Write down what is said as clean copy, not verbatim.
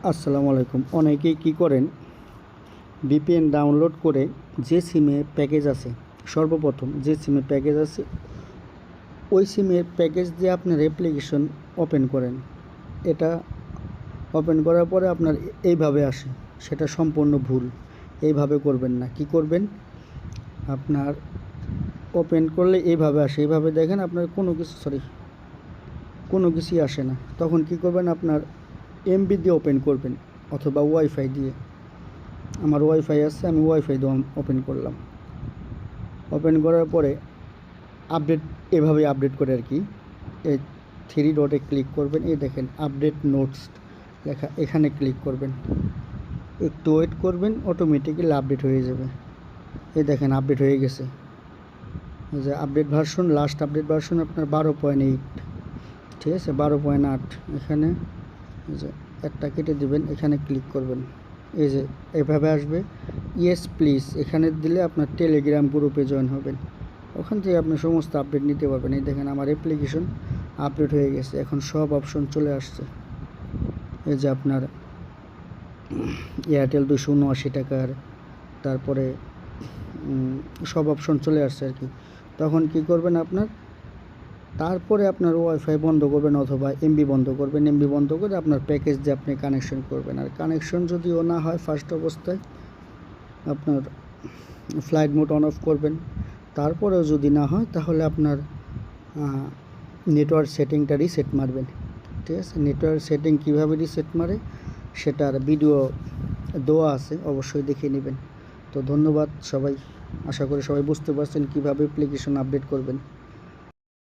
আসসালামু আলাইকুম। অনেকেই কী করেন, ভিপিএন ডাউনলোড করে যে সিমে প্যাকেজ আছে, সর্বপ্রথম যে সিমে প্যাকেজ আছে ওই সিমের প্যাকেজ দিয়ে আপনার অ্যাপ্লিকেশন ওপেন করেন। এটা ওপেন করার পরে আপনার এইভাবে আসে, সেটা সম্পূর্ণ ভুল। এইভাবে করবেন না। কি করবেন, আপনার ওপেন করলে এইভাবে আসে, এইভাবে দেখেন আপনার কোনো কিছুই আসে না। তখন কি করবেন, আপনার এমবি দিয়ে ওপেন করবেন অথবা ওয়াইফাই দিয়ে। আমার ওয়াইফাই আছে, আমি ওয়াইফাই দিয়ে ওপেন করলাম। ওপেন করার পরে আপডেট, এভাবে আপডেট করে আর কি, এই থ্রি ডটে ক্লিক করবেন, এই দেখেন আপডেট নোটস লেখা, এখানে ক্লিক করবেন। একটু ওয়েট করবেন, অটোমেটিক্যালি আপডেট হয়ে যাবে। এই দেখেন আপডেট হয়ে গেছে। এই যে update version, last update version আপনার 12.8, ঠিক আছে, 12.8। এখানে এই যে একটা কেটে দেবেন, এখানে ক্লিক করবেন। এই যে এভাবে আসবে, ইয়েস প্লিজ, এখানে দিলে আপনার টেলিগ্রাম গ্রুপে জয়েন হবেন। ওখান থেকে আপনি সমস্ত আপডেট নিতে পারবেন। এই দেখেন আমার অ্যাপ্লিকেশন আপডেট হয়ে গেছে, এখন সব অপশন চলে আসছে। এই যে আপনার এয়ারটেল 279 টাকার, তারপরে সব অপশন চলে আসছে আর কি। তখন কি করবেন আপনার, তারপরে আপনার ওয়াইফাই বন্ধ করবেন অথবা এমবি বন্ধ করবেন। এমবি বন্ধ করে আপনার প্যাকেজ দিয়ে আপনি কানেকশন করবেন। আর কানেকশন যদিও না হয় ফার্স্ট অবস্থায় আপনার ফ্লাইট মোড অন অফ করবেন। তারপরেও যদি না হয় তাহলে আপনার নেটওয়ার্ক সেটিংটা রিসেট মারবেন। ঠিক আছে, নেটওয়ার্ক সেটিং কীভাবে রিসেট মারে সেটার ভিডিও দেওয়া আছে, অবশ্যই দেখে নেবেন। তো ধন্যবাদ সবাই, আশা করি সবাই বুঝতে পারছেন কীভাবে অ্যাপ্লিকেশন আপডেট করবেন।